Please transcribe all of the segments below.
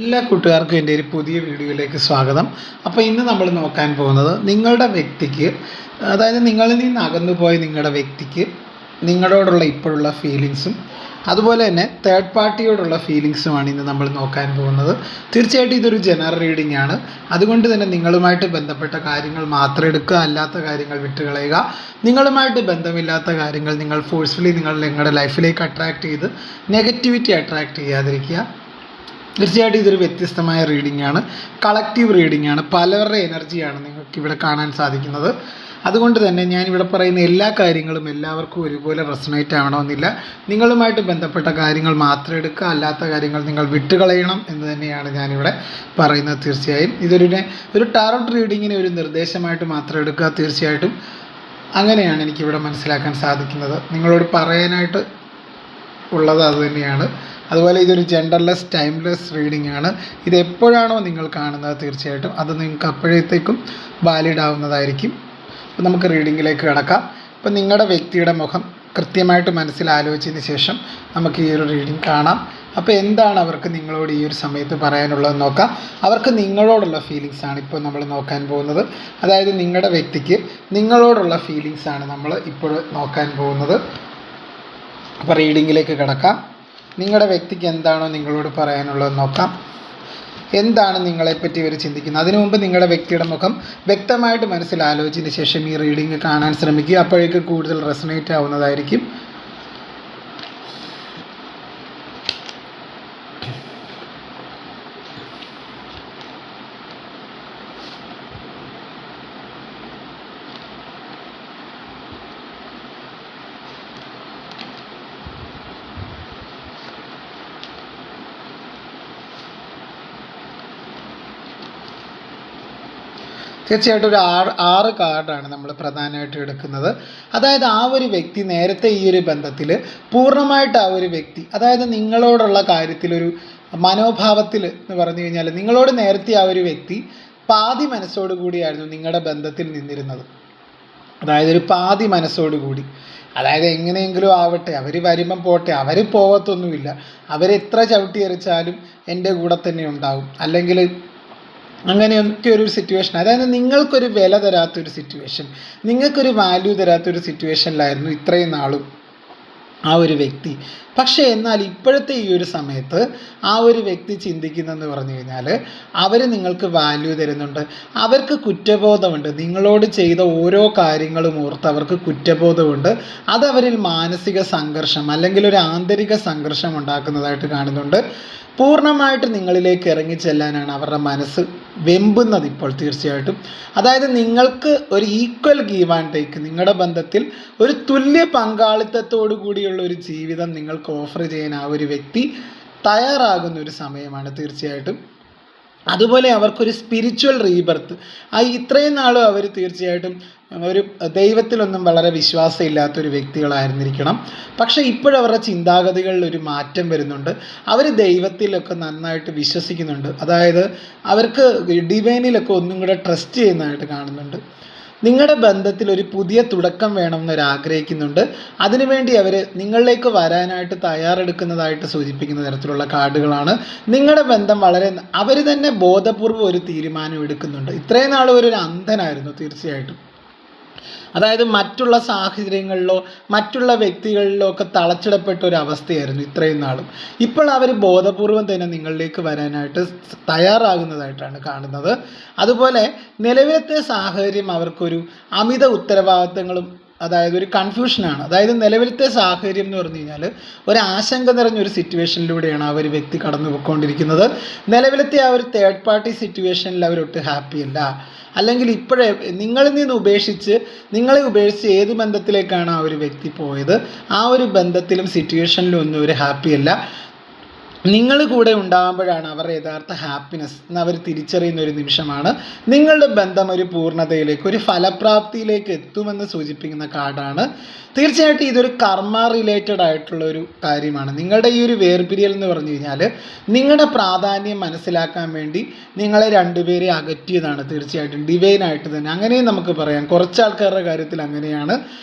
എല്ലാ കൂട്ടുകാർക്കും എൻ്റെ ഒരു പുതിയ വീഡിയോയിലേക്ക് സ്വാഗതം. അപ്പോൾ ഇന്ന് നമ്മൾ നോക്കാൻ പോകുന്നത് നിങ്ങളുടെ വ്യക്തിക്ക്, അതായത് നിങ്ങളിൽ നിന്ന് അകന്നു പോയ നിങ്ങളുടെ വ്യക്തിക്ക് നിങ്ങളോടുള്ള ഇപ്പോഴുള്ള ഫീലിങ്സും അതുപോലെ തന്നെ തേർഡ് പാർട്ടിയോടുള്ള ഫീലിങ്സുമാണ് ഇന്ന് നമ്മൾ നോക്കാൻ പോകുന്നത്. തീർച്ചയായിട്ടും ഇതൊരു ജനറൽ റീഡിംഗ് ആണ്. അതുകൊണ്ട് തന്നെ നിങ്ങളുമായിട്ട് ബന്ധപ്പെട്ട കാര്യങ്ങൾ മാത്രം എടുക്കുക, അല്ലാത്ത കാര്യങ്ങൾ വിട്ടുകളയുക. നിങ്ങളുമായിട്ട് ബന്ധമില്ലാത്ത കാര്യങ്ങൾ നിങ്ങൾ ഫോഴ്സ്ഫുള്ളി നിങ്ങളുടെ ലൈഫിലേക്ക് അട്രാക്റ്റ് ചെയ്ത് നെഗറ്റിവിറ്റി അട്രാക്റ്റ് ചെയ്യാതിരിക്കുക. തീർച്ചയായിട്ടും ഇതൊരു വ്യത്യസ്തമായ റീഡിംഗ് ആണ്, കളക്റ്റീവ് റീഡിംഗ് ആണ്. പലവരുടെ എനർജിയാണ് നിങ്ങൾക്ക് ഇവിടെ കാണാൻ സാധിക്കുന്നത്. അതുകൊണ്ട് തന്നെ ഞാനിവിടെ പറയുന്ന എല്ലാ കാര്യങ്ങളും എല്ലാവർക്കും ഒരുപോലെ റെസണേറ്റ് ആവണമെന്നില്ല. നിങ്ങളുമായിട്ട് ബന്ധപ്പെട്ട കാര്യങ്ങൾ മാത്രം എടുക്കുക, അല്ലാത്ത കാര്യങ്ങൾ നിങ്ങൾ വിട്ടുകളയണം എന്ന് തന്നെയാണ് ഞാനിവിടെ പറയുന്നത്. തീർച്ചയായും ഒരു ടാരോട്ട് റീഡിങ്ങിന് ഒരു നിർദ്ദേശമായിട്ട് മാത്രം എടുക്കുക. തീർച്ചയായിട്ടും അങ്ങനെയാണ് എനിക്കിവിടെ മനസ്സിലാക്കാൻ സാധിക്കുന്നത്. നിങ്ങളോട് പറയാനായിട്ട് ഉള്ളത് അതുതന്നെയാണ്. അതുപോലെ ഇതൊരു ജെൻഡർലെസ് ടൈംലെസ് റീഡിംഗ് ആണ്. ഇത് എപ്പോഴാണോ നിങ്ങൾ കാണുന്നത് തീർച്ചയായിട്ടും അത് നിങ്ങൾക്ക് അപ്പോഴത്തേക്കും വാലിഡ് ആവുന്നതായിരിക്കും. അപ്പോൾ നമുക്ക് റീഡിങ്ങിലേക്ക് കിടക്കാം. അപ്പോൾ നിങ്ങളുടെ വ്യക്തിയുടെ മുഖം കൃത്യമായിട്ട് മനസ്സിൽ ആലോചിച്ചതിന് ശേഷം നമുക്ക് ഈ ഒരു റീഡിംഗ് കാണാം. അപ്പോൾ എന്താണ് അവർക്ക് നിങ്ങളോട് ഈ ഒരു സമയത്ത് പറയാനുള്ളതെന്ന് നോക്കാം. അവർക്ക് നിങ്ങളോടുള്ള ഫീലിങ്സ് ആണ് ഇപ്പോൾ നമ്മൾ നോക്കാൻ പോകുന്നത്. അതായത് നിങ്ങളുടെ വ്യക്തിക്ക് നിങ്ങളോടുള്ള ഫീലിങ്സ് ആണ് നമ്മൾ ഇപ്പോൾ നോക്കാൻ പോകുന്നത്. അപ്പോൾ റീഡിങ്ങിലേക്ക് കിടക്കാം. നിങ്ങളുടെ വ്യക്തിക്ക് എന്താണോ നിങ്ങളോട് പറയാനുള്ളതെന്ന് നോക്കാം. എന്താണ് നിങ്ങളെപ്പറ്റി ഇവർ ചിന്തിക്കുന്നത്? അതിനു മുമ്പ് നിങ്ങളുടെ വ്യക്തിയുടെ മുഖം വ്യക്തമായിട്ട് മനസ്സിൽ ആലോചിച്ചതിന് ശേഷം ഈ റീഡിംഗ് കാണാൻ ശ്രമിക്കുക. അപ്പോഴേക്ക് കൂടുതൽ റെസണേറ്റ് ആവുന്നതായിരിക്കും. തീർച്ചയായിട്ടും ഒരു ആറ് കാർഡാണ് നമ്മൾ പ്രധാനമായിട്ട് എടുക്കുന്നത്. അതായത് ആ ഒരു വ്യക്തി നേരത്തെ ഈ ഒരു ബന്ധത്തിൽ പൂർണ്ണമായിട്ട് ആ ഒരു വ്യക്തി, അതായത് നിങ്ങളോടുള്ള കാര്യത്തിലൊരു മനോഭാവത്തിൽ എന്ന് പറഞ്ഞു കഴിഞ്ഞാൽ നിങ്ങളോട് നേരത്തെ ആ ഒരു വ്യക്തി പാതി മനസ്സോടു കൂടിയായിരുന്നു നിങ്ങളുടെ ബന്ധത്തിൽ നിന്നിരുന്നത്. അതായത് ഒരു പാതി മനസ്സോടുകൂടി, അതായത് എങ്ങനെയെങ്കിലും ആവട്ടെ, അവർ വരുമ്പം പോട്ടെ, അവർ പോകത്തൊന്നുമില്ല, അവരെത്ര ചവിട്ടിയെറിച്ചാലും എൻ്റെ കൂടെ തന്നെ ഉണ്ടാകും, അല്ലെങ്കിൽ അങ്ങനെയൊക്കെ ഒരു സിറ്റുവേഷൻ. അതായത് നിങ്ങൾക്കൊരു വില തരാത്തൊരു സിറ്റുവേഷൻ, നിങ്ങൾക്കൊരു വാല്യൂ തരാത്തൊരു സിറ്റുവേഷനിലായിരുന്നു ഇത്രയും നാളും ആ ഒരു വ്യക്തി. പക്ഷേ എന്നാൽ ഇപ്പോഴത്തെ ഈ ഒരു സമയത്ത് ആ ഒരു വ്യക്തി ചിന്തിക്കുന്നതെന്ന് പറഞ്ഞു കഴിഞ്ഞാൽ അവർ നിങ്ങൾക്ക് വാല്യൂ തരുന്നുണ്ട്, അവർക്ക് കുറ്റബോധമുണ്ട്. നിങ്ങളോട് ചെയ്ത ഓരോ കാര്യങ്ങളും ഓർത്ത് അവർക്ക് കുറ്റബോധമുണ്ട്. അതവരിൽ മാനസിക സംഘർഷം അല്ലെങ്കിൽ ഒരു ആന്തരിക സംഘർഷം ഉണ്ടാക്കുന്നതായിട്ട് കാണുന്നുണ്ട്. പൂർണ്ണമായിട്ട് നിങ്ങളിലേക്ക് ഇറങ്ങിച്ചെല്ലാനാണ് അവരുടെ മനസ്സ് വെമ്പുന്നത് ഇപ്പോൾ. തീർച്ചയായിട്ടും അതായത് നിങ്ങൾക്ക് ഒരു ഈക്വൽ ഗീവ് ആൻഡ് ടേക്ക്, നിങ്ങളുടെ ബന്ധത്തിൽ ഒരു തുല്യ പങ്കാളിത്തത്തോടു കൂടിയുള്ള ഒരു ജീവിതം നിങ്ങൾക്ക് ഓഫർ ചെയ്യാൻ ആ ഒരു വ്യക്തി തയ്യാറാകുന്ന ഒരു സമയമാണ് തീർച്ചയായിട്ടും. അതുപോലെ അവർക്കൊരു സ്പിരിച്വൽ റീബർത്ത്, ഇത്രയും നാളും അവർ തീർച്ചയായിട്ടും ഒരു ദൈവത്തിലൊന്നും വളരെ വിശ്വാസമില്ലാത്തൊരു വ്യക്തികളായിരുന്നിരിക്കണം. പക്ഷേ ഇപ്പോഴവരുടെ ചിന്താഗതികളിൽ ഒരു മാറ്റം വരുന്നുണ്ട്. അവർ ദൈവത്തിലൊക്കെ നന്നായിട്ട് വിശ്വസിക്കുന്നുണ്ട്. അതായത് അവർക്ക് ഡിവൈനിലൊക്കെ ഒന്നും കൂടെ ട്രസ്റ്റ് ചെയ്യുന്നതായിട്ട് കാണുന്നുണ്ട്. നിങ്ങളുടെ ബന്ധത്തിൽ ഒരു പുതിയ തുടക്കം വേണമെന്നൊരു ആഗ്രഹിക്കുന്നുണ്ട്. അതിനുവേണ്ടി അവർ നിങ്ങളിലേക്ക് വരാനായിട്ട് തയ്യാറെടുക്കുന്നതായിട്ട് സൂചിപ്പിക്കുന്ന തരത്തിലുള്ള കാർഡുകളാണ്. നിങ്ങളുടെ ബന്ധം വളരെ അവർ തന്നെ ബോധപൂർവ്വം ഒരു തീരുമാനം എടുക്കുന്നുണ്ട്. ഇത്രയും നാൾ ഒരു അന്ധനായിരുന്നു തീർച്ചയായിട്ടും. അതായത് മറ്റുള്ള സാഹചര്യങ്ങളിലോ മറ്റുള്ള വ്യക്തികളിലോ ഒക്കെ തളച്ചിടപ്പെട്ട ഒരു അവസ്ഥയായിരുന്നു ഇത്രയും നാളും. ഇപ്പോൾ അവർ ബോധപൂർവം തന്നെ നിങ്ങളിലേക്ക് വരാനായിട്ട് തയ്യാറാകുന്നതായിട്ടാണ് കാണുന്നത്. അതുപോലെ നിലവിലത്തെ സാഹചര്യം അവർക്കൊരു അമിത ഉത്തരവാദിത്തങ്ങളും, അതായത് ഒരു കൺഫ്യൂഷനാണ്. അതായത് നിലവിലത്തെ സാഹചര്യം എന്ന് പറഞ്ഞു കഴിഞ്ഞാൽ ഒരു ആശങ്ക നിറഞ്ഞൊരു സിറ്റുവേഷനിലൂടെയാണ് ആ ഒരു വ്യക്തി കടന്നു പോയിക്കൊണ്ടിരിക്കുന്നത്. നിലവിലത്തെ ആ ഒരു തേർഡ് പാർട്ടി സിറ്റുവേഷനിൽ അവരൊട്ട് ഹാപ്പിയല്ല. അല്ലെങ്കിൽ ഇപ്പോഴേ നിങ്ങളിൽ നിന്ന് നിങ്ങളെ ഉപേക്ഷിച്ച് ഏത് ബന്ധത്തിലേക്കാണ് ആ ഒരു വ്യക്തി പോയത്, ആ ഒരു ബന്ധത്തിലും സിറ്റുവേഷനിലും ഒന്നും ഒരു ഹാപ്പിയല്ല. നിങ്ങൾ കൂടെ ഉണ്ടാകുമ്പോഴാണ് അവരുടെ യഥാർത്ഥ ഹാപ്പിനെസ് എന്ന് അവർ തിരിച്ചറിയുന്ന ഒരു നിമിഷമാണ്. നിങ്ങളുടെ ബന്ധം ഒരു പൂർണ്ണതയിലേക്ക്, ഒരു ഫലപ്രാപ്തിയിലേക്ക് എത്തുമെന്ന് സൂചിപ്പിക്കുന്ന കാർഡാണ്. തീർച്ചയായിട്ടും ഇതൊരു കർമ്മ റിലേറ്റഡ് ആയിട്ടുള്ള ഒരു കാര്യമാണ്. നിങ്ങളുടെ ഈ ഒരു വേർപിരിയൽ എന്ന് പറഞ്ഞു കഴിഞ്ഞാൽ നിങ്ങളുടെ പ്രാധാന്യം മനസ്സിലാക്കാൻ വേണ്ടി നിങ്ങളെ രണ്ടുപേരെ അകറ്റിയതാണ്. തീർച്ചയായിട്ടും ഡിവൈനായിട്ട് തന്നെ അങ്ങനെയും നമുക്ക് പറയാം. കുറച്ച് ആൾക്കാരുടെ കാര്യത്തിൽ അങ്ങനെയാണ്.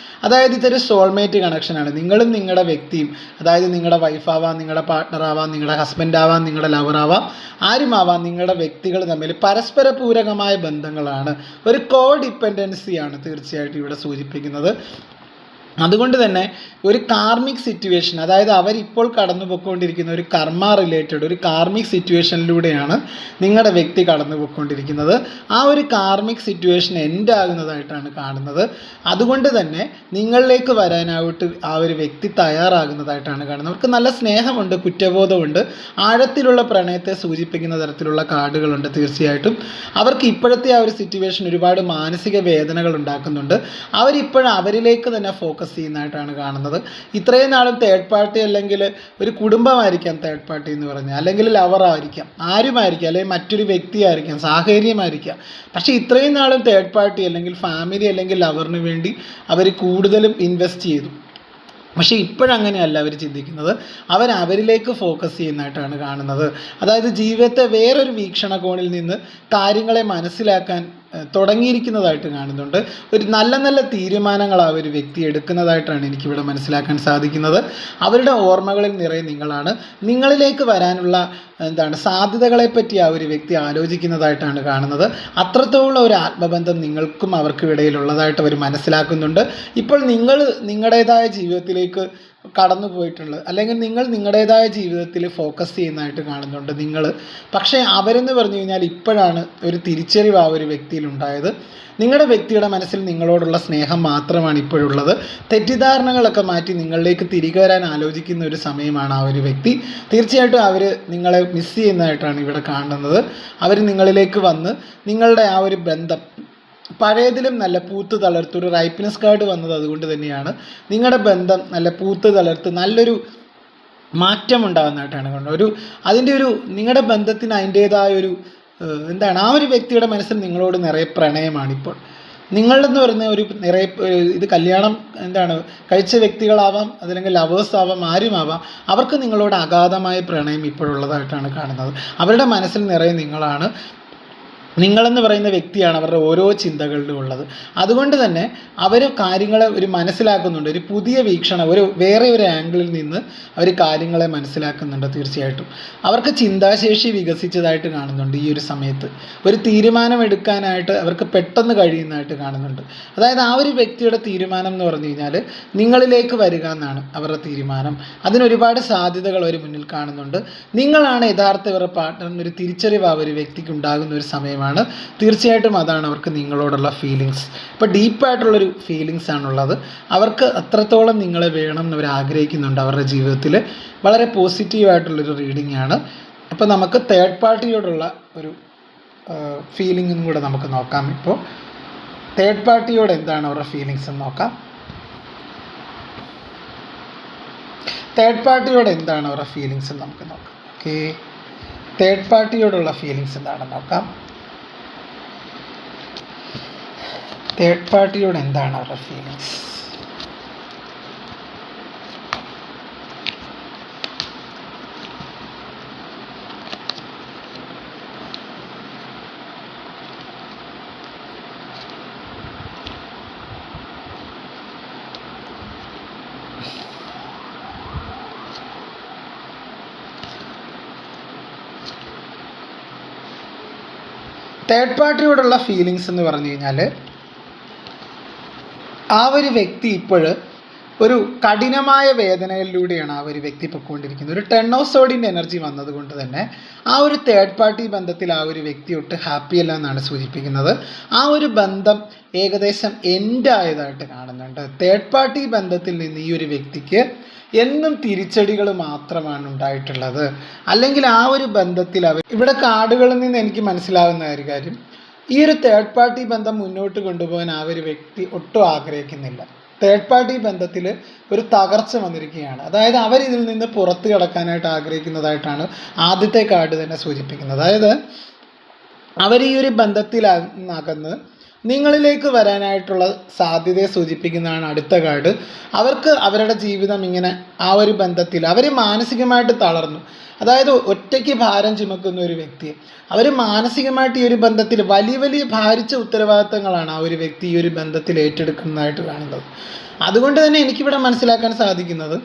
അതായത് ഇതൊരു സോൾമേറ്റ് കണക്ഷനാണ്. നിങ്ങളും നിങ്ങളുടെ വ്യക്തിയും, അതായത് നിങ്ങളുടെ വൈഫാവാം, നിങ്ങളുടെ പാർട്ട്ണറാവാം, നിങ്ങളുടെ ഹസ്ബൻഡ് ആവാം, നിങ്ങളുടെ ലവർ ആവാം, ആരുമാവാം. നിങ്ങളുടെ വ്യക്തികൾ തമ്മിൽ പരസ്പര പൂരകമായ ബന്ധങ്ങളാണ്, ഒരു കോ ഡിപ്പെൻഡൻസിയാണ് തീർച്ചയായിട്ടും ഇവിടെ സൂചിപ്പിക്കുന്നത്. അതുകൊണ്ട് തന്നെ ഒരു കാർമിക് സിറ്റുവേഷൻ, അതായത് അവരിപ്പോൾ കടന്നു പോയിക്കൊണ്ടിരിക്കുന്ന ഒരു കർമ്മ റിലേറ്റഡ് ഒരു കാർമിക് സിറ്റുവേഷനിലൂടെയാണ് നിങ്ങളുടെ വ്യക്തി കടന്നു പോയിക്കൊണ്ടിരിക്കുന്നത്. ആ ഒരു കാർമിക് സിറ്റുവേഷൻ എൻഡ് ആകുന്നതായിട്ടാണ് കാണുന്നത്. അതുകൊണ്ട് തന്നെ നിങ്ങളിലേക്ക് വരാനായിട്ട് ആ ഒരു വ്യക്തി തയ്യാറാകുന്നതായിട്ടാണ് കാണുന്നത്. അവർക്ക് നല്ല സ്നേഹമുണ്ട്, കുറ്റബോധമുണ്ട്, ആഴത്തിലുള്ള പ്രണയത്തെ സൂചിപ്പിക്കുന്ന തരത്തിലുള്ള കാർഡുകളുണ്ട്. തീർച്ചയായിട്ടും അവർക്ക് ഇപ്പോഴത്തെ ആ ഒരു സിറ്റുവേഷൻ ഒരുപാട് മാനസിക വേദനകൾ ഉണ്ടാക്കുന്നുണ്ട്. അവരിപ്പോഴും അവരിലേക്ക് തന്നെ ഫോക്കസ് ചെയ്യുന്നതായിട്ടാണ് കാണുന്നത്. ഇത്രയും നാളും തേർഡ് പാർട്ടി അല്ലെങ്കിൽ ഒരു കുടുംബമായിരിക്കാം തേർഡ് പാർട്ടി എന്ന് പറഞ്ഞാൽ, അല്ലെങ്കിൽ ലവറായിരിക്കാം, ആരുമായിരിക്കാം, അല്ലെങ്കിൽ മറ്റൊരു വ്യക്തിയായിരിക്കാം, സാഹചര്യമായിരിക്കാം. പക്ഷേ ഇത്രയും നാളും തേർഡ് പാർട്ടി അല്ലെങ്കിൽ ഫാമിലി അല്ലെങ്കിൽ ലവറിന് വേണ്ടി അവർ കൂടുതലും ഇൻവെസ്റ്റ് ചെയ്തു. പക്ഷേ ഇപ്പോഴങ്ങനെയല്ല അവർ ചിന്തിക്കുന്നത്, അവരിലേക്ക് ഫോക്കസ് ചെയ്യുന്നതായിട്ടാണ് കാണുന്നത്. അതായത് ജീവിതത്തെ വേറൊരു വീക്ഷണകോണിൽ നിന്ന് കാര്യങ്ങളെ മനസ്സിലാക്കാൻ തുടങ്ങിയിരിക്കുന്നതായിട്ട് കാണുന്നുണ്ട്. ഒരു നല്ല നല്ല തീരുമാനങ്ങൾ ആ ഒരു വ്യക്തി എടുക്കുന്നതായിട്ടാണ് എനിക്കിവിടെ മനസ്സിലാക്കാൻ സാധിക്കുന്നത്. അവരുടെ ഓർമ്മകളിൽ നിറയെ നിങ്ങളാണ്. നിങ്ങളിലേക്ക് വരാനുള്ള സാധ്യതകളെപ്പറ്റി ആ ഒരു വ്യക്തി ആലോചിക്കുന്നതായിട്ടാണ് കാണുന്നത്. അത്രത്തോളം ഒരു ആത്മബന്ധം നിങ്ങൾക്കും അവർക്കും ഇടയിലുള്ളതായിട്ട് അവർ മനസ്സിലാക്കുന്നുണ്ട്. ഇപ്പോൾ നിങ്ങൾ നിങ്ങളുടേതായ ജീവിതത്തിലേക്ക് കടന്നു പോയിട്ടുള്ളത്, അല്ലെങ്കിൽ നിങ്ങൾ നിങ്ങളുടേതായ ജീവിതത്തിൽ ഫോക്കസ് ചെയ്യുന്നതായിട്ട് കാണുന്നുണ്ട് പക്ഷേ അവരെന്ന് പറഞ്ഞു കഴിഞ്ഞാൽ ഇപ്പോഴാണ് ഒരു തിരിച്ചറിവ് ആ ഒരു വ്യക്തിയിൽ ഉണ്ടായത്. നിങ്ങളുടെ വ്യക്തിയുടെ മനസ്സിൽ നിങ്ങളോടുള്ള സ്നേഹം മാത്രമാണ് ഇപ്പോഴുള്ളത്. തെറ്റിദ്ധാരണകളൊക്കെ മാറ്റി നിങ്ങളിലേക്ക് തിരികെ വരാൻ ആലോചിക്കുന്ന ഒരു സമയമാണ് ആ ഒരു വ്യക്തി. തീർച്ചയായിട്ടും അവർ നിങ്ങളെ മിസ് ചെയ്യുന്നതായിട്ടാണ് ഇവിടെ കാണുന്നത്. അവർ നിങ്ങളിലേക്ക് വന്ന് നിങ്ങളുടെ ആ ഒരു ബന്ധം പഴയതിലും നല്ല പൂത്ത് തളർത്ത് ഒരു റൈപ്പ്നെസ് കാർഡ് വന്നത് അതുകൊണ്ട് തന്നെയാണ്. നിങ്ങളുടെ ബന്ധം നല്ല പൂത്ത് തളർത്ത് നല്ലൊരു മാറ്റം ഉണ്ടാകുന്നതായിട്ടാണ് കാണുന്നത്. അതിൻ്റെ ഒരു നിങ്ങളുടെ ബന്ധത്തിന് അതിൻ്റേതായ ഒരു ആ ഒരു വ്യക്തിയുടെ മനസ്സിൽ നിങ്ങളോട് നിറയെ പ്രണയമാണിപ്പോൾ. നിങ്ങളെന്ന് പറയുന്ന ഒരു നിറയെ ഇത് കല്യാണം കഴിച്ച വ്യക്തികളാവാം, അതല്ലെങ്കിൽ ലവേഴ്സ് ആവാം, ആരുമാവാം, അവർക്ക് നിങ്ങളോട് അഗാധമായ പ്രണയം ഇപ്പോഴുള്ളതായിട്ടാണ് കാണുന്നത്. അവരുടെ മനസ്സിൽ നിറയെ നിങ്ങളാണ്. നിങ്ങളെന്ന് പറയുന്ന വ്യക്തിയാണ് അവരുടെ ഓരോ ചിന്തകളിലും ഉള്ളത്. അതുകൊണ്ട് തന്നെ അവർ കാര്യങ്ങളെ മനസ്സിലാക്കുന്നുണ്ട്. ഒരു പുതിയ വീക്ഷണം, വേറെ ഒരു ആംഗിളിൽ നിന്ന് അവർ കാര്യങ്ങളെ മനസ്സിലാക്കുന്നുണ്ട്. തീർച്ചയായിട്ടും അവർക്ക് ചിന്താശേഷി വികസിച്ചതായിട്ട് കാണുന്നുണ്ട്. ഈ ഒരു സമയത്ത് ഒരു തീരുമാനം എടുക്കാനായിട്ട് അവർക്ക് പെട്ടെന്ന് കഴിയുന്നതായിട്ട് കാണുന്നുണ്ട്. അതായത് ആ ഒരു വ്യക്തിയുടെ തീരുമാനം എന്ന് പറഞ്ഞു കഴിഞ്ഞാൽ നിങ്ങളിലേക്ക് വരിക എന്നാണ് അവരുടെ തീരുമാനം. അതിനൊരുപാട് സാധ്യതകൾ അവർ മുന്നിൽ കാണുന്നുണ്ട്. നിങ്ങളാണ് യഥാർത്ഥ ഇവരുടെ പാർട്ട്ണർ എന്നൊരു തിരിച്ചറിവ് ആ ഒരു വ്യക്തിക്ക് ഉണ്ടാകുന്ന ഒരു സമയമാണ്. തീർച്ചയായിട്ടും അതാണ് അവർക്ക് നിങ്ങളോടുള്ള ഫീലിങ്സ്. ഇപ്പോൾ ഡീപ്പായിട്ടുള്ളൊരു ഫീലിങ്സ് ആണുള്ളത്. അവർക്ക് അത്രത്തോളം നിങ്ങളെ വേണം എന്നവർ ആഗ്രഹിക്കുന്നുണ്ട് അവരുടെ ജീവിതത്തിൽ. വളരെ പോസിറ്റീവായിട്ടുള്ളൊരു റീഡിംഗ് ആണ്. അപ്പോൾ നമുക്ക് തേർഡ് പാർട്ടിയോടുള്ള ഒരു ഫീലിംഗും കൂടെ നമുക്ക് നോക്കാം. ഇപ്പോൾ തേർഡ് പാർട്ടിയോട് എന്താണ് അവരുടെ ഫീലിങ്സ് എന്ന് നോക്കാം. തേർഡ് പാർട്ടിയോട് എന്താണ് അവരുടെ ഫീലിങ്സ് എന്ന് നമുക്ക് നോക്കാം. ഓക്കെ, തേർഡ് പാർട്ടിയോടുള്ള ഫീലിങ്സ് എന്താണെന്ന് നോക്കാം. തേർഡ് പാർട്ടിയോട് എന്താണ് അവരുടെ ഫീലിങ്സ്? തേർഡ് പാർട്ടിയോടുള്ള ഫീലിങ്സ് എന്ന് പറഞ്ഞു കഴിഞ്ഞാൽ ആ ഒരു വ്യക്തി ഇപ്പോൾ ഒരു കഠിനമായ വേദനയിലൂടെയാണ് ആ ഒരു വ്യക്തി പൊയ്ക്കൊണ്ടിരിക്കുന്നത്. ഒരു 10 ഓഫ് സോഡിൻ്റെ എനർജി വന്നതുകൊണ്ട് തന്നെ ആ ഒരു തേർഡ് പാർട്ടി ബന്ധത്തിൽ ആ ഒരു വ്യക്തി ഒട്ട് ഹാപ്പി അല്ല എന്നാണ് സൂചിപ്പിക്കുന്നത്. ആ ഒരു ബന്ധം ഏകദേശം എൻഡ് ആയതായിട്ട് കാണുന്നുണ്ട്. തേർഡ് പാർട്ടി ബന്ധത്തിൽ നിന്ന് ഈ ഒരു വ്യക്തിക്ക് എന്നും തിരിച്ചടികൾ മാത്രമാണ് ഉണ്ടായിട്ടുള്ളത്. അല്ലെങ്കിൽ ആ ഒരു ബന്ധത്തിൽ ഇവിടെ കാർഡുകളിൽ നിന്ന് എനിക്ക് മനസ്സിലാകുന്ന ഒരു കാര്യം, ഈ ഒരു തേർഡ് പാർട്ടി ബന്ധം മുന്നോട്ട് കൊണ്ടുപോകാൻ ആ ഒരു വ്യക്തി ഒട്ടും ആഗ്രഹിക്കുന്നില്ല. തേർഡ് പാർട്ടി ബന്ധത്തിൽ ഒരു തകർച്ച വന്നിരിക്കുകയാണ്. അതായത് അവരിതിൽ നിന്ന് പുറത്ത് കടക്കാനായിട്ട് ആഗ്രഹിക്കുന്നതായിട്ടാണ് ആദ്യത്തെ കാർഡ് തന്നെ സൂചിപ്പിക്കുന്നത്. അതായത് അവർ ഈ ഒരു ബന്ധത്തിലകന്ന് നിങ്ങളിലേക്ക് വരാനായിട്ടുള്ള സാധ്യതയെ സൂചിപ്പിക്കുന്നതാണ് അടുത്ത കാർഡ്. അവർക്ക് അവരുടെ ജീവിതം ഇങ്ങനെ ആ ഒരു ബന്ധത്തിൽ അവർ മാനസികമായിട്ട് തളർന്നു. അതായത് ഒറ്റയ്ക്ക് ഭാരം ചുമക്കുന്ന ഒരു വ്യക്തി, അവർ മാനസികമായിട്ട് ഈ ഒരു ബന്ധത്തിൽ വലിയ വലിയ ഭാരിച്ച ഉത്തരവാദിത്തങ്ങളാണ് ആ ഒരു വ്യക്തി ഈ ഒരു ബന്ധത്തിൽ ഏറ്റെടുക്കുന്നതായിട്ട് കാണുന്നത്. അതുകൊണ്ട് തന്നെ എനിക്കിവിടെ മനസ്സിലാക്കാൻ സാധിക്കുന്നത്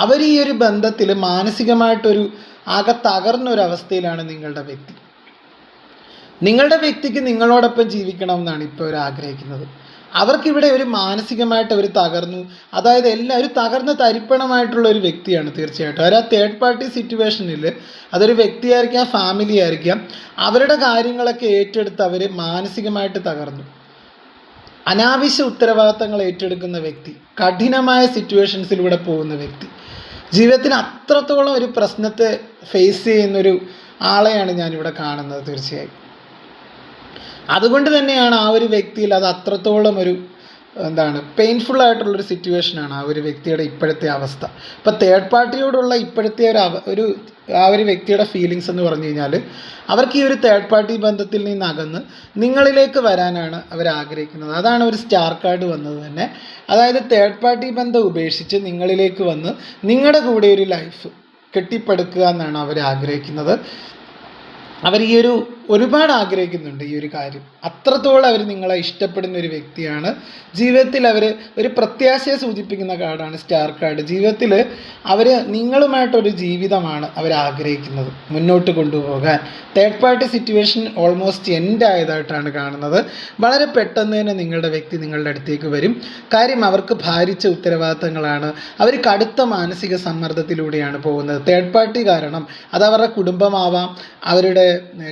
അവർ ഈ ഒരു ബന്ധത്തിൽ മാനസികമായിട്ടൊരു ആകെ തകർന്നൊരവസ്ഥയിലാണ് നിങ്ങളുടെ വ്യക്തി. നിങ്ങളുടെ വ്യക്തിക്ക് നിങ്ങളോടൊപ്പം ജീവിക്കണമെന്നാണ് ഇപ്പോൾ അവർ ആഗ്രഹിക്കുന്നത്. അവർക്കിവിടെ ഒരു മാനസികമായിട്ട് അവർ തകർന്നു, അതായത് ഒരു തകർന്ന തരിപ്പണമായിട്ടുള്ള ഒരു വ്യക്തിയാണ് തീർച്ചയായിട്ടും. അവർ ആ തേർഡ് പാർട്ടി സിറ്റുവേഷനിൽ അതൊരു വ്യക്തിയായിരിക്കാം, ഫാമിലി ആയിരിക്കാം, അവരുടെ കാര്യങ്ങളൊക്കെ ഏറ്റെടുത്ത് അവർ മാനസികമായിട്ട് തകർന്നു. അനാവശ്യ ഉത്തരവാദിത്തങ്ങൾ ഏറ്റെടുക്കുന്ന വ്യക്തി, കഠിനമായ സിറ്റുവേഷൻസിലൂടെ പോകുന്ന വ്യക്തി, ജീവിതത്തിന് അത്രത്തോളം ഒരു പ്രശ്നത്തെ ഫേസ് ചെയ്യുന്നൊരു ആളെയാണ് ഞാനിവിടെ കാണുന്നത് തീർച്ചയായും. അതുകൊണ്ട് തന്നെയാണ് ആ ഒരു വ്യക്തിയിൽ അത് അത്രത്തോളം ഒരു പെയിൻഫുൾ ആയിട്ടുള്ളൊരു സിറ്റുവേഷനാണ് ആ ഒരു വ്യക്തിയുടെ ഇപ്പോഴത്തെ അവസ്ഥ. ഇപ്പോൾ തേർഡ് പാർട്ടിയോടുള്ള ഇപ്പോഴത്തെ ആ ഒരു വ്യക്തിയുടെ ഫീലിങ്സ് എന്ന് പറഞ്ഞു കഴിഞ്ഞാൽ അവർക്ക് ഈ ഒരു തേർഡ് പാർട്ടി ബന്ധത്തിൽ നിന്നകന്ന് നിങ്ങളിലേക്ക് വരാനാണ് അവർ ആഗ്രഹിക്കുന്നത്. അതാണ് ഒരു സ്റ്റാർ കാർഡ് വന്നത് തന്നെ. അതായത് തേർഡ് പാർട്ടി ബന്ധം ഉപേക്ഷിച്ച് നിങ്ങളിലേക്ക് വന്ന് നിങ്ങളുടെ കൂടെ ഒരു ലൈഫ് കെട്ടിപ്പടുക്കുക എന്നാണ് അവർ ആഗ്രഹിക്കുന്നത്. അവർ ഒരുപാട് ആഗ്രഹിക്കുന്നുണ്ട് ഈ ഒരു കാര്യം. അത്രത്തോളം അവർ നിങ്ങളെ ഇഷ്ടപ്പെടുന്ന ഒരു വ്യക്തിയാണ്. ജീവിതത്തിൽ അവർ ഒരു പ്രത്യാശയെ സൂചിപ്പിക്കുന്ന കാർഡാണ് സ്റ്റാർ കാർഡ്. ജീവിതത്തിൽ അവർ നിങ്ങളുമായിട്ടൊരു ജീവിതമാണ് അവർ ആഗ്രഹിക്കുന്നത് മുന്നോട്ട് കൊണ്ടുപോകാൻ. Third party situation almost end ആയതായിട്ടാണ് കാണുന്നത്. വളരെ പെട്ടെന്ന് തന്നെ നിങ്ങളുടെ വ്യക്തി നിങ്ങളുടെ അടുത്തേക്ക് വരും. കാര്യം അവർക്ക് ഭാരിച്ച ഉത്തരവാദിത്തങ്ങളാണ്. അവർ കടുത്ത മാനസിക സമ്മർദ്ദത്തിലൂടെയാണ് പോകുന്നത്. തേർഡ് പാർട്ടി കാരണം അത് അവരുടെ കുടുംബമാവാം, അവരുടെ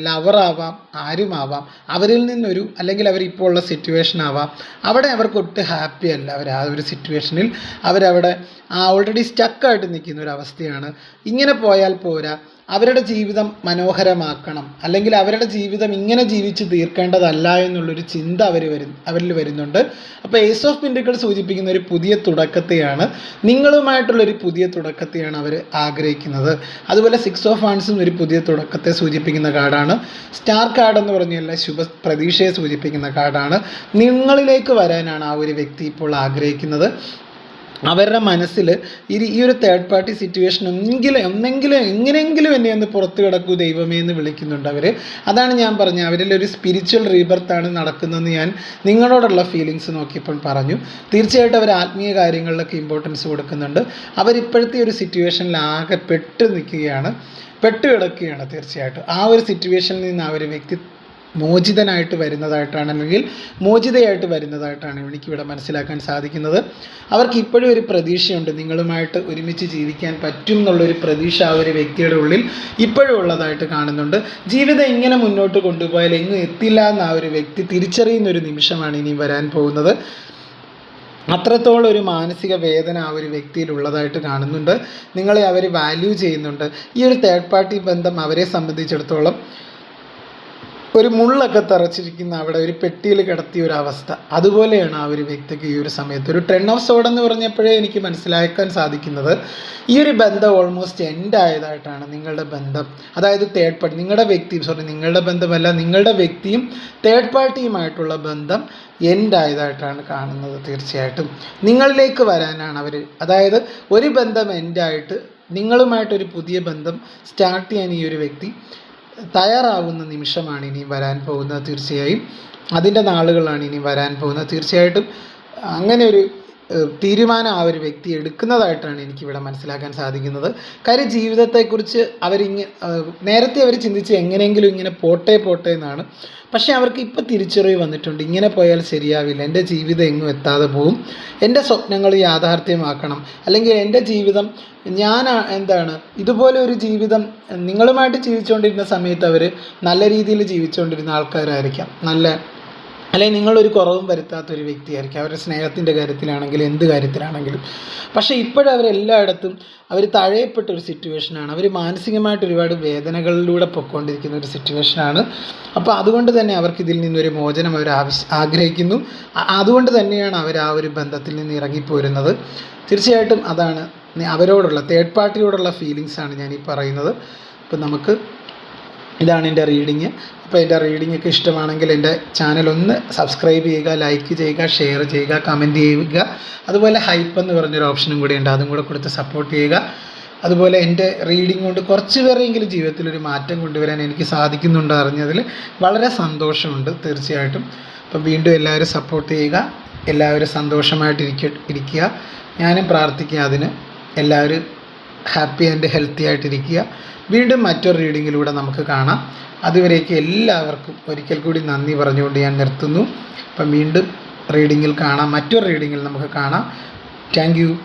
ലവറാവാം, ആരുമാവാം, അവരിൽ നിന്നൊരു അല്ലെങ്കിൽ അവരിപ്പോൾ ഉള്ള സിറ്റുവേഷൻ ആവാം, അവിടെ അവർക്ക് ഒട്ടും ഹാപ്പി അല്ല. അവർ ആ ഒരു സിറ്റുവേഷനിൽ അവരവിടെ ഓൾറെഡി സ്റ്റക്കായിട്ട് നിൽക്കുന്ന ഒരു അവസ്ഥയാണ്. ഇങ്ങനെ പോയാൽ പോരാ, അവരുടെ ജീവിതം മനോഹരമാക്കണം, അല്ലെങ്കിൽ അവരുടെ ജീവിതം ഇങ്ങനെ ജീവിച്ച് തീർക്കേണ്ടതല്ല എന്നുള്ളൊരു ചിന്ത അവരിൽ വരുന്നുണ്ട്. അപ്പോൾ ഏസ് ഓഫ് പെന്റിക്കിൾ സൂചിപ്പിക്കുന്ന ഒരു പുതിയ തുടക്കത്തെയാണ്, നിങ്ങളുമായിട്ടുള്ളൊരു പുതിയ തുടക്കത്തെയാണ് അവർ ആഗ്രഹിക്കുന്നത്. അതുപോലെ സിക്സ് ഓഫ് വാൻഡ്സും ഒരു പുതിയ തുടക്കത്തെ സൂചിപ്പിക്കുന്ന കാർഡാണ്. സ്റ്റാർ കാർഡ് എന്ന് പറഞ്ഞാൽ ശുഭ പ്രതീക്ഷയെ സൂചിപ്പിക്കുന്ന കാർഡാണ്. നിങ്ങളിലേക്ക് വരാനാണ് ആ ഒരു വ്യക്തി ഇപ്പോൾ ആഗ്രഹിക്കുന്നത്. അവരുടെ മനസ്സിൽ ഈ ഒരു തേർഡ് പാർട്ടി സിറ്റുവേഷൻ എങ്ങനെയെങ്കിലും എന്നെ ഒന്ന് പുറത്ത് കിടക്കൂ ദൈവമേ എന്ന് വിളിക്കുന്നുണ്ട് അവർ. അതാണ് ഞാൻ പറഞ്ഞത്, അവരിൽ ഒരു സ്പിരിച്വൽ റീബർത്താണ് നടക്കുന്നതെന്ന് ഞാൻ നിങ്ങളോടുള്ള ഫീലിങ്സ് നോക്കിയപ്പോൾ പറഞ്ഞു. തീർച്ചയായിട്ടും അവർ ആത്മീയ കാര്യങ്ങളിലൊക്കെ ഇമ്പോർട്ടൻസ് കൊടുക്കുന്നുണ്ട്. അവരിപ്പോഴത്തെ ഒരു സിറ്റുവേഷനിൽ ആകെ പെട്ട് കിടക്കുകയാണ്. തീർച്ചയായിട്ടും ആ ഒരു സിറ്റുവേഷനിൽ നിന്ന് ആ ഒരു വ്യക്തി മോചിതനായിട്ട് വരുന്നതായിട്ടാണ്, അല്ലെങ്കിൽ മോചിതയായിട്ട് വരുന്നതായിട്ടാണ് എനിക്കിവിടെ മനസ്സിലാക്കാൻ സാധിക്കുന്നത്. അവർക്ക് ഇപ്പോഴും ഒരു പ്രതീക്ഷയുണ്ട്, നിങ്ങളുമായിട്ട് ഒരുമിച്ച് ജീവിക്കാൻ പറ്റും എന്നുള്ളൊരു പ്രതീക്ഷ ആ ഒരു വ്യക്തിയുടെ ഉള്ളിൽ ഇപ്പോഴും ഉള്ളതായിട്ട് കാണുന്നുണ്ട്. ജീവിതം ഇങ്ങനെ മുന്നോട്ട് കൊണ്ടുപോയാൽ എങ്ങും എത്തില്ല എന്ന് ആ ഒരു വ്യക്തി തിരിച്ചറിയുന്നൊരു നിമിഷമാണ് ഇനി വരാൻ പോകുന്നത്. അത്രത്തോളം ഒരു മാനസിക വേദന ആ ഒരു വ്യക്തിയിലുള്ളതായിട്ട് കാണുന്നുണ്ട്. നിങ്ങളെ അവർ വാല്യൂ ചെയ്യുന്നുണ്ട്. ഈ ഒരു തേർഡ് പാർട്ടി ബന്ധം അവരെ സംബന്ധിച്ചിടത്തോളം ഒരു മുള്ളൊക്കെ തറച്ചിരിക്കുന്ന അവിടെ ഒരു പെട്ടിയിൽ കിടത്തിയ ഒരു അവസ്ഥ, അതുപോലെയാണ് ആ ഒരു വ്യക്തിക്ക് ഈ ഒരു സമയത്ത്. ഒരു 10 ഓഫ് സോഡ് എന്ന് പറഞ്ഞപ്പോഴേ എനിക്ക് മനസ്സിലാക്കാൻ സാധിക്കുന്നത് ഈ ഒരു ബന്ധം ഓൾമോസ്റ്റ് എൻഡ് ആയതായിട്ടാണ്. നിങ്ങളുടെ ബന്ധം, അതായത് തേർഡ് പാർട്ടി, നിങ്ങളുടെ ബന്ധമല്ല, നിങ്ങളുടെ വ്യക്തിയും തേർഡ് പാർട്ടിയുമായിട്ടുള്ള ബന്ധം എൻഡ് ആയതായിട്ടാണ് കാണുന്നത്. തീർച്ചയായിട്ടും നിങ്ങളിലേക്ക് വരാനാണ് അവർ, അതായത് ഒരു ബന്ധം എൻഡായിട്ട് നിങ്ങളുമായിട്ടൊരു പുതിയ ബന്ധം സ്റ്റാർട്ട് ചെയ്യാൻ ഈ ഒരു വ്യക്തി തയ്യാറാവുന്ന നിമിഷമാണ് ഇനി വരാൻ പോകുന്നത്. തീർച്ചയായും അതിൻ്റെ നാളുകളാണ് ഇനി വരാൻ പോകുന്നത്. തീർച്ചയായിട്ടും അങ്ങനെ ഒരു തീരുമാനം ആ ഒരു വ്യക്തി എടുക്കുന്നതായിട്ടാണ് എനിക്കിവിടെ മനസ്സിലാക്കാൻ സാധിക്കുന്നത്. കാര്യം ജീവിതത്തെക്കുറിച്ച് നേരത്തെ അവർ ചിന്തിച്ച് എങ്ങനെയെങ്കിലും ഇങ്ങനെ പോട്ടെ എന്നാണ്. പക്ഷേ അവർക്ക് ഇപ്പോൾ തിരിച്ചറിവ് വന്നിട്ടുണ്ട്, ഇങ്ങനെ പോയാൽ ശരിയാവില്ല, എൻ്റെ ജീവിതം എങ്ങും എത്താതെ പോകും, എൻ്റെ സ്വപ്നങ്ങൾ യാഥാർത്ഥ്യമാക്കണം, അല്ലെങ്കിൽ എൻ്റെ ജീവിതം ഇതുപോലെ ഒരു ജീവിതം നിങ്ങളുമായിട്ട് ജീവിച്ചുകൊണ്ടിരുന്ന സമയത്ത് അവർ നല്ല രീതിയിൽ ജീവിച്ചുകൊണ്ടിരുന്ന ആൾക്കാരായിരിക്കാം, അല്ലെങ്കിൽ നിങ്ങളൊരു കുറവും വരുത്താത്തൊരു വ്യക്തിയായിരിക്കും അവരുടെ സ്നേഹത്തിൻ്റെ കാര്യത്തിലാണെങ്കിലും എന്ത് കാര്യത്തിലാണെങ്കിലും. പക്ഷേ ഇപ്പോഴവരെല്ലായിടത്തും അവർ തഴയപ്പെട്ടൊരു സിറ്റുവേഷനാണ്. അവർ മാനസികമായിട്ട് ഒരുപാട് വേദനകളിലൂടെ പൊയ്ക്കൊണ്ടിരിക്കുന്ന ഒരു സിറ്റുവേഷനാണ്. അപ്പോൾ അതുകൊണ്ട് തന്നെ അവർക്ക് ഇതിൽ നിന്നൊരു മോചനം അവർ ആഗ്രഹിക്കുന്നു. അതുകൊണ്ട് തന്നെയാണ് അവർ ആ ഒരു ബന്ധത്തിൽ നിന്ന് ഇറങ്ങിപ്പോരുന്നത്. തീർച്ചയായിട്ടും അതാണ് അവരോടുള്ള തേർഡ് പാർട്ടിയോടുള്ള ഫീലിങ്സാണ് ഞാനീ പറയുന്നത്. അപ്പോൾ ഇതാണ് എൻ്റെ റീഡിങ്. അപ്പോൾ എൻ്റെ റീഡിങ്ങൊക്കെ ഇഷ്ടമാണെങ്കിൽ എൻ്റെ ചാനൽ ഒന്ന് സബ്സ്ക്രൈബ് ചെയ്യുക, ലൈക്ക് ചെയ്യുക, ഷെയർ ചെയ്യുക, കമൻറ്റ് ചെയ്യുക. അതുപോലെ ഹൈപ്പ് എന്ന് പറഞ്ഞൊരു ഓപ്ഷനും കൂടി ഉണ്ട്, അതും കൂടെ കൊടുത്ത് സപ്പോർട്ട് ചെയ്യുക. അതുപോലെ എൻ്റെ റീഡിങ് കൊണ്ട് കുറച്ച് പേരെങ്കിലും ജീവിതത്തിലൊരു മാറ്റം കൊണ്ടുവരാൻ എനിക്ക് സാധിക്കുന്നുണ്ട് അറിഞ്ഞതിൽ വളരെ സന്തോഷമുണ്ട്. തീർച്ചയായിട്ടും അപ്പം വീണ്ടും എല്ലാവരും സപ്പോർട്ട് ചെയ്യുക, എല്ലാവരും സന്തോഷമായിട്ടിരിക്കുക. ഞാനും പ്രാർത്ഥിക്കുക അതിന്. എല്ലാവരും ഹാപ്പി ആൻഡ് ഹെൽത്തി ആയിട്ടിരിക്കുക. വീണ്ടും മറ്റൊരു റീഡിങ്ങിലൂടെ നമുക്ക് കാണാം. അതുവരേക്ക് എല്ലാവർക്കും ഒരിക്കൽ കൂടി നന്ദി പറഞ്ഞുകൊണ്ട് ഞാൻ നിർത്തുന്നു. അപ്പം വീണ്ടും റീഡിങ്ങിൽ കാണാം, മറ്റൊരു റീഡിങ്ങിൽ നമുക്ക് കാണാം. Thank you.